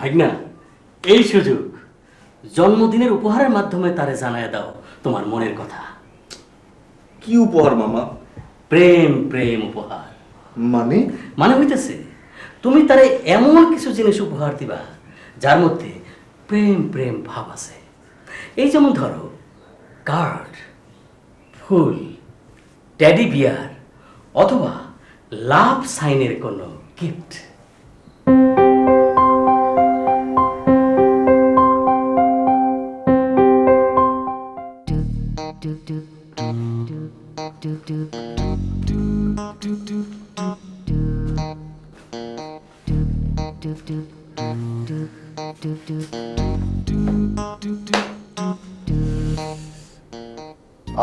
ভাগনা, এই সুযোগ জন্মদিনের উপহারের মাধ্যমে তারে জানায় দাও তোমার মনের কথা। কি উপহার মামা? প্রেম প্রেম উপহার। মানে? মানে হইতেছে তুমি তারে এমন কিছু জিনিস উপহার দিবা যার মধ্যে প্রেম প্রেম ভাব আছে। এই যেমন ধরো কার্ড, ফুল, টেডি বিয়ার অথবা লাভ সাইনের কোনো গিফট।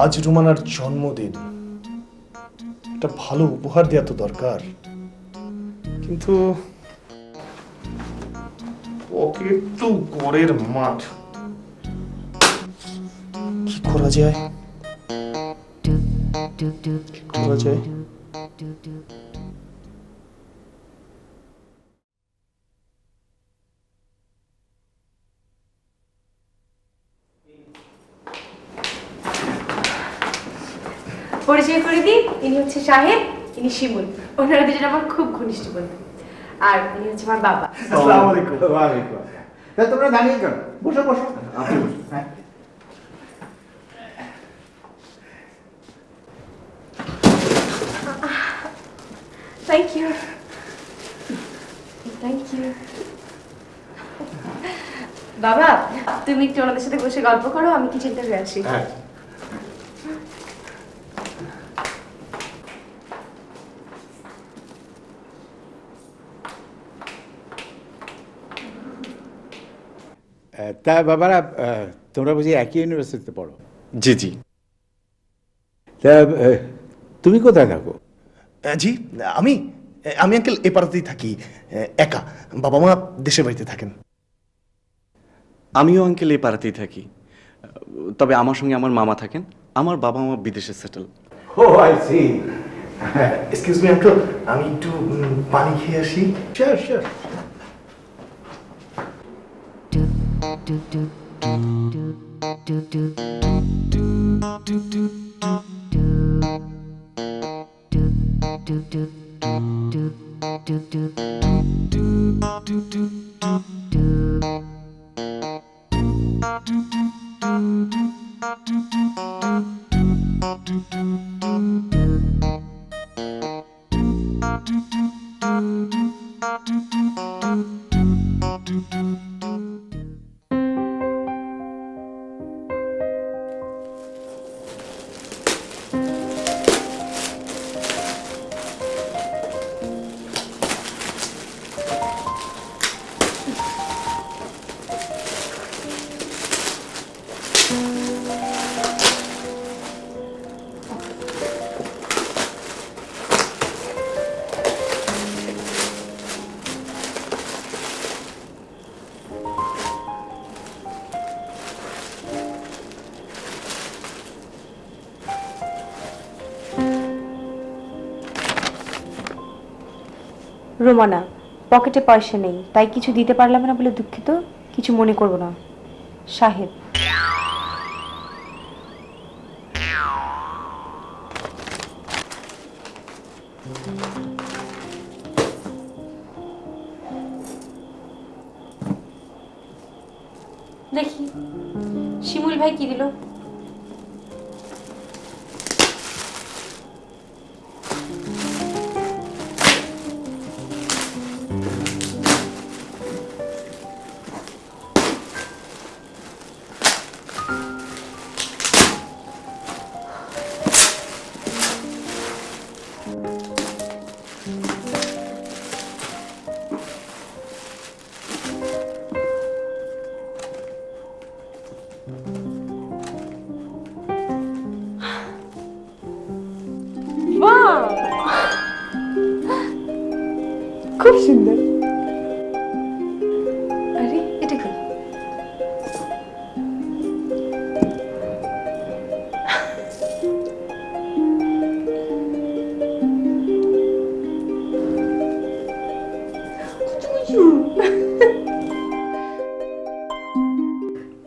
আজ রুমানার জন্মদিন, একটা ভালো উপহার দেওয়া তো দরকার, কিন্তু পকেট তো গড়ের মাঠ। কি করা যায়? পরিচয় করে দিই, ইনি হচ্ছে শাহেদ, ইনি শিমুল। ওনারা দুজন আমার খুব ঘনিষ্ঠ বন্ধু। আর ইনি হচ্ছে আমার বাবা। আসসালামু আলাইকুম। ওয়া আলাইকুম আসসালাম। তা তোমরা দাঁড়িয়ে কেন? বসো বসো। আপনি বসুন। হ্যাঁ। Thank you. Thank you. বাবা, তুমি একটু ওনাদের সাথে বসে গল্প করো, আমি কিচেনটা হয়ে আসি। হ্যাঁ। তা বাবারা, তোমরা বুঝি একই ইউনিভার্সিটিতে পড়ো? জি জি। তা তুমি কোথায় থাকো? জি, আমি আমি আঙ্কেল এ পাড়াতেই থাকি, একা। বাবা মা দেশের বাড়িতে থাকেন। আমিও আঙ্কেল এই পাড়াতেই থাকি, তবে আমার সঙ্গে আমার মামা থাকেন। আমার বাবা মা বিদেশে settle. Oh I see. Excuse me uncle, আমি একটু পানি খেয়ে আসি। Sure sure. রোমানা, পকেটে পয়সা নেই, তাই কিছু দিতে পারলাম না বলে দুঃখিত। কিছু মনে করবো না। শাহেদ। দেখি শিমুল ভাই কি দিল।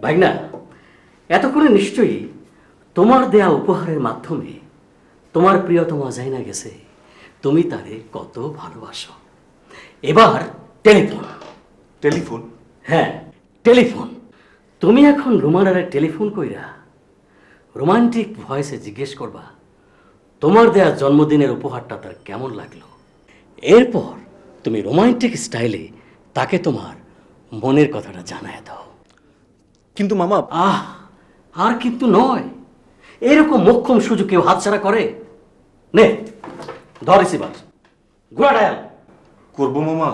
ভাগনা, এতক্ষণে নিশ্চয়ই তোমার দেয়া উপহারের মাধ্যমে তোমার প্রিয়তমা জানা গেছে তুমি তারে কত ভালোবাসো। এবার টেলিফোন। টেলিফোন? হ্যাঁ, টেলিফোন। তুমি এখন রুমানারে টেলিফোন কইরা রোমান্টিক ভয়েসে জিজ্ঞেস করবা তোমার দেয়া জন্মদিনের উপহারটা তার কেমন লাগলো। এরপর তুমি রোমান্টিক স্টাইলে তাকে তোমার মনের কথাটা জানায় দাও। কিন্তু মামা, আর কিন্তু নয়, এরকম মোক্ষম সুযোগ কেউ হাতছাড়া করে? নে ধর রিসিভার, ঘোড়া ডায়াল করবো মামা।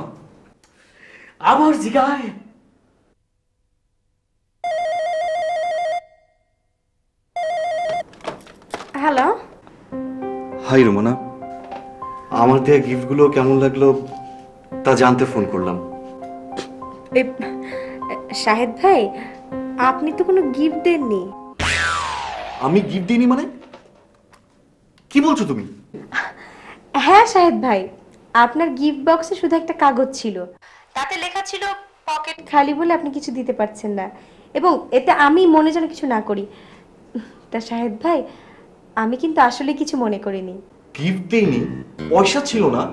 আবার জিগায়। হ্যালো। হাই রোমানা, আমার দেয়া গিফটগুলো কেমন লাগলো তা জানতে ফোন করলাম। শাহেদ ভাই, আপনি তো কোনো গিফট দেননি। আমি গিফট দিইনি মানে? কি বলছো তুমি? হ্যাঁ শাহেদ ভাই, আপনার গিফট বক্সে শুধু একটা কাগজ ছিল, তাতে লেখা ছিল পকেট খালি বলে আপনি কিছু দিতে পারছেন না, এবং এতে আমি মনে যেন কিছু না করি। তা শাহেদ ভাই, আমি কিন্তু আসলে কিছু মনে করিনি। গিফট দিইনি? পয়সা ছিল না?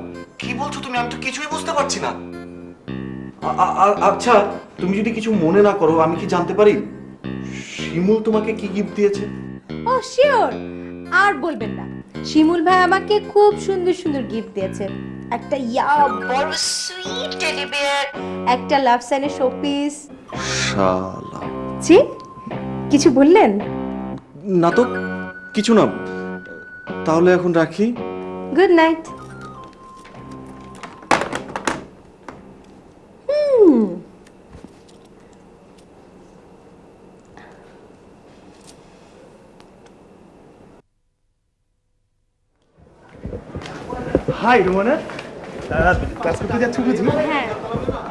কি বলছো তুমি? আমি তো কিছুই বুঝতে পারছি না। আচ্ছা, তুমি যদি কিছু মনে না করো, আমি কি জানতে পারি শিমুল তোমাকে কি গিফট দিয়েছে? ও শিওর, আর বলবেন না, শিমুল ভাই আমাকে খুব সুন্দর সুন্দর গিফট দিয়েছে। একটা বড় সুইট টেডি বিয়ার, একটা লাভ সাইনের শোপিস। শালা। জি, কিছু বললেন? না তো কিছু না। তাহলে এখন রাখি। Good night. Hi Romana, class করতে যাচ্ছ বুঝি? হ্যাঁ।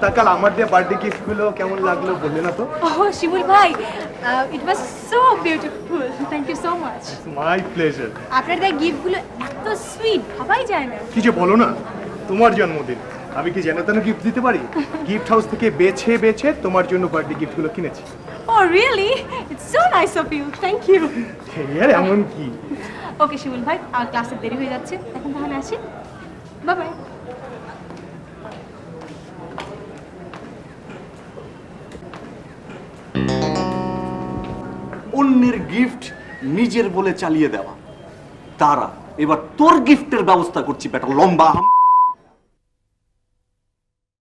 তা কাল আমার দেয়া বার্থডে গিফটগুলো কেমন লাগলো বললে না তো? Oh, Shimul bhai, it was so beautiful. Thank you so much. My pleasure. আপনার এই গিফটগুলো এত সুইট, ভাবাই যায় না। কি যে বলো না, তোমার জন্মদিন, আমি কি যেন তেন গিফট দিতে পারি? গিফট হাউস থেকে বেছে বেছে তোমার জন্য বার্থডে গিফটগুলো কিনেছি। Oh, really? It's so nice of you. Thank you. আর এমন কি? ওকে শিমুল ভাই, আমার ক্লাসে দেরি হয়ে যাচ্ছে, এখন তাহলে আসি। Bye bye. অন্যের গিফট নিজের বলে চালিয়ে দেওয়া। তারা এবার তোর গিফটের ব্যবস্থা করছি, বেটা লম্বা।